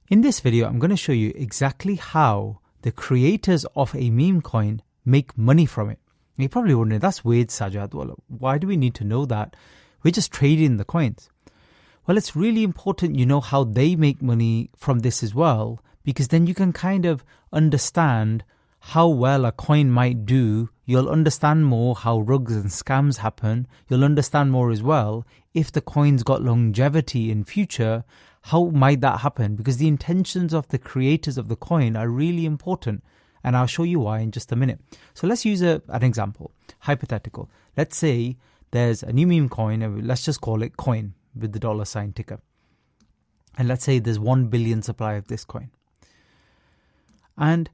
In this video, I'm going to show you exactly how the creators of a meme coin make money from it. And you're probably wondering, that's weird, Sajad. Well, why do we need to know that? We're just trading the coins. Well, it's really important you know how they make money from this as well, because then you can kind of understand how well a coin might do. You'll understand more how rugs and scams happen. You'll understand more as well if the coin's got longevity in future. How might that happen? Because the intentions of the creators of the coin are really important. And I'll show you why in just a minute. So let's use an example, hypothetical. Let's say there's a new meme coin, and let's just call it coin with the $ ticker. And let's say there's 1 billion supply of this coin. And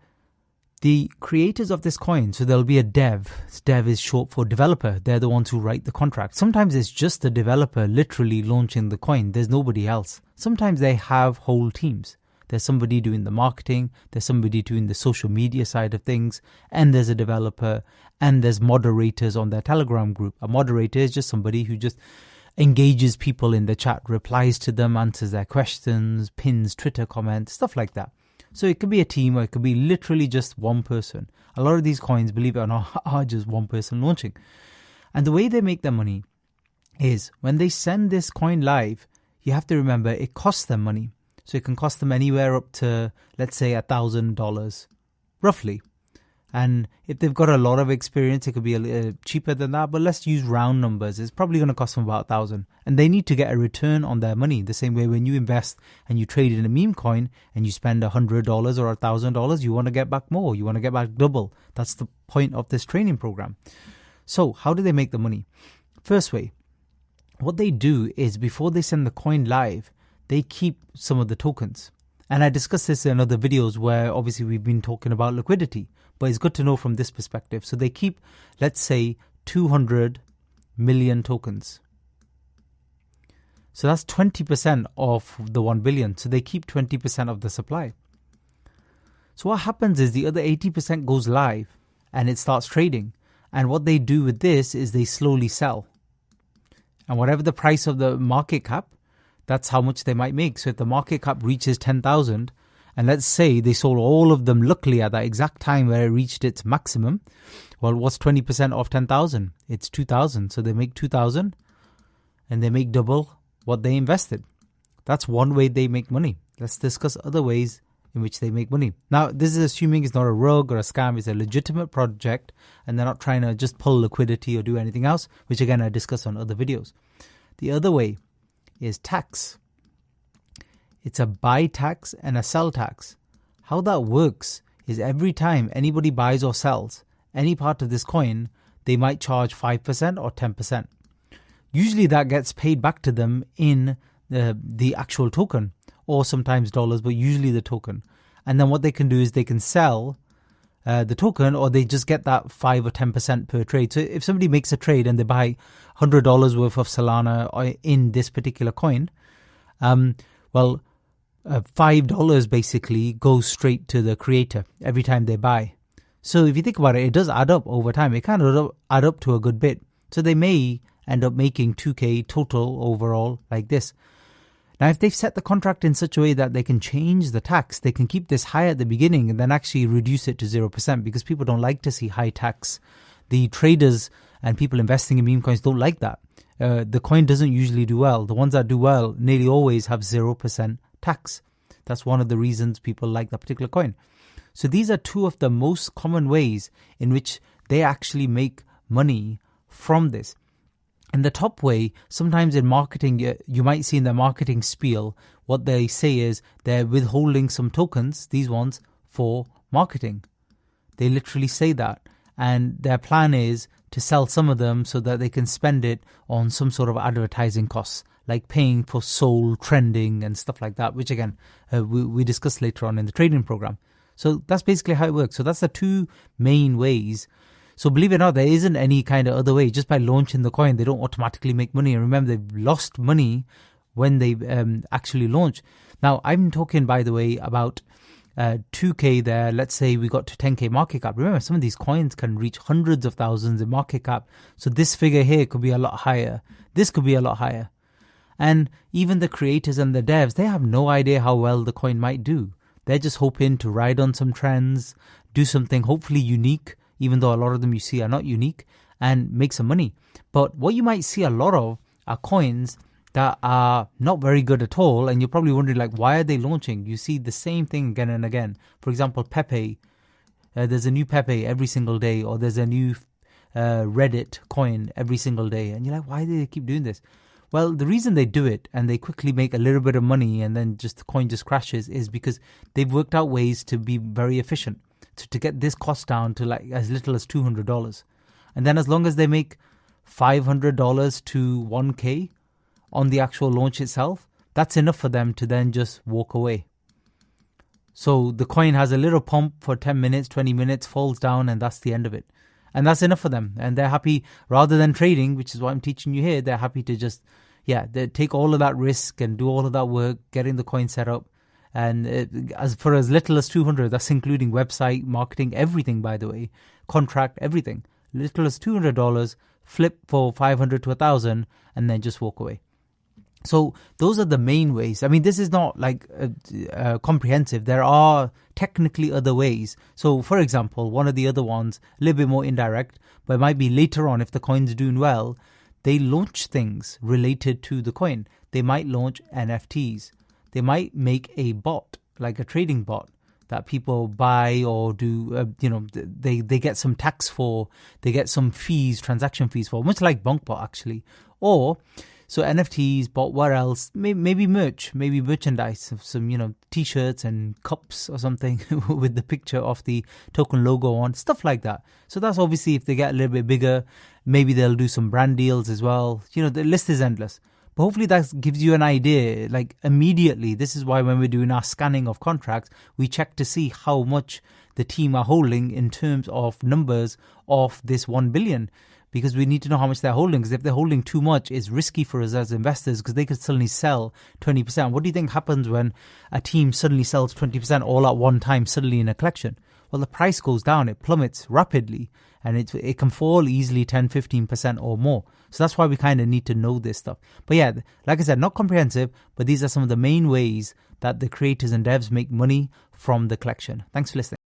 the creators of this coin, so there'll be a dev. Dev is short for developer. They're the ones who write the contract. Sometimes it's just the developer literally launching the coin. There's nobody else. Sometimes they have whole teams. There's somebody doing the marketing. There's somebody doing the social media side of things. And there's a developer. And there's moderators on their Telegram group. A moderator is just somebody who just engages people in the chat, replies to them, answers their questions, pins Twitter comments, stuff like that. So it could be a team or it could be literally just one person. A lot of these coins, believe it or not, are just one person launching. And the way they make their money is when they send this coin live, you have to remember it costs them money. So it can cost them anywhere up to, let's say, $1,000, roughly. And if they've got a lot of experience, it could be a little cheaper than that. But let's use round numbers. It's probably going to cost them about $1,000. And they need to get a return on their money. The same way when you invest and you trade in a meme coin and you spend $100 or $1,000, you want to get back more. You want to get back double. That's the point of this training program. So how do they make the money? First way, what they do is before they send the coin live, they keep some of the tokens. And I discussed this in other videos where obviously we've been talking about liquidity. But it's good to know from this perspective. So they keep, let's say, 200 million tokens. So that's 20% of the 1 billion. So they keep 20% of the supply. So what happens is the other 80% goes live and it starts trading. And what they do with this is they slowly sell. And whatever the price of the market cap, that's how much they might make. So if the market cap reaches 10,000, and let's say they sold all of them luckily at that exact time where it reached its maximum. Well, what's 20% of 10,000? It's 2,000. So they make 2,000 and they make double what they invested. That's one way they make money. Let's discuss other ways in which they make money. Now, this is assuming it's not a rug or a scam. It's a legitimate project and they're not trying to just pull liquidity or do anything else, which again, I discuss on other videos. The other way is tax. It's a buy tax and a sell tax. How that works is every time anybody buys or sells any part of this coin, they might charge 5% or 10%. Usually that gets paid back to them in the actual token or sometimes dollars, but usually the token. And then what they can do is they can sell the token or they just get that 5 or 10% per trade. So if somebody makes a trade and they buy $100 worth of Solana in this particular coin, $5 basically goes straight to the creator every time they buy. So if you think about it, it does add up over time. It kind of add up to a good bit. So they may end up making 2K total overall like this. Now, if they've set the contract in such a way that they can change the tax, they can keep this high at the beginning and then actually reduce it to 0% because people don't like to see high tax. The traders and people investing in meme coins don't like that. The coin doesn't usually do well. The ones that do well nearly always have 0% tax. That's one of the reasons people like that particular coin. So these are two of the most common ways in which they actually make money from this. And the top way, sometimes in marketing, you might see in their marketing spiel, what they say is they're withholding some tokens, these ones, for marketing. They literally say that. And their plan is to sell some of them so that they can spend it on some sort of advertising costs, like paying for soul trending and stuff like that, which again, we discuss later on in the trading program. So that's basically how it works. So that's the two main ways. So believe it or not, there isn't any kind of other way. Just by launching the coin, they don't automatically make money. And remember, they've lost money when they actually launch. Now, I'm talking, by the way, about 2K there. Let's say we got to 10K market cap. Remember, some of these coins can reach hundreds of thousands in market cap. So this figure here could be a lot higher. This could be a lot higher. And even the creators and the devs, they have no idea how well the coin might do. They're just hoping to ride on some trends, do something hopefully unique, even though a lot of them you see are not unique, and make some money. But what you might see a lot of are coins that are not very good at all, and you're probably wondering, like, why are they launching? You see the same thing again and again. For example, Pepe. There's a new Pepe every single day, or there's a new Reddit coin every single day. And you're like, why do they keep doing this? Well, the reason they do it and they quickly make a little bit of money and then just the coin just crashes is because they've worked out ways to be very efficient. To get this cost down to like as little as $200. And then as long as they make $500 to 1K on the actual launch itself, that's enough for them to then just walk away. So the coin has a little pump for 10 minutes, 20 minutes, falls down, and that's the end of it. And that's enough for them. And they're happy, rather than trading, which is what I'm teaching you here, they're happy to just, they take all of that risk and do all of that work, getting the coin set up. And as for as little as 200, that's including website, marketing, everything, by the way, contract, everything. Little as $200, flip for 500 to 1,000, and then just walk away. So those are the main ways. I mean, this is not like comprehensive. There are technically other ways. So, for example, one of the other ones, a little bit more indirect, but it might be later on if the coin's doing well, they launch things related to the coin. They might launch NFTs. They might make a bot, like a trading bot, that people buy or do, they get some tax for, they get some fees, transaction fees for, much like BonkBot actually. Or, so NFTs, bot, what else? Maybe merch, maybe merchandise of some, t-shirts and cups or something with the picture of the token logo on, stuff like that. So that's obviously if they get a little bit bigger, maybe they'll do some brand deals as well. The list is endless. But hopefully that gives you an idea, like immediately. This is why when we're doing our scanning of contracts, we check to see how much the team are holding in terms of numbers of this 1 billion. Because we need to know how much they're holding. Because if they're holding too much, it's risky for us as investors because they could suddenly sell 20%. What do you think happens when a team suddenly sells 20% all at one time, suddenly in a collection? Well, the price goes down. It plummets rapidly. And it can fall easily 10, 15% or more. So that's why we kind of need to know this stuff. But yeah, like I said, not comprehensive, but these are some of the main ways that the creators and devs make money from the collection. Thanks for listening.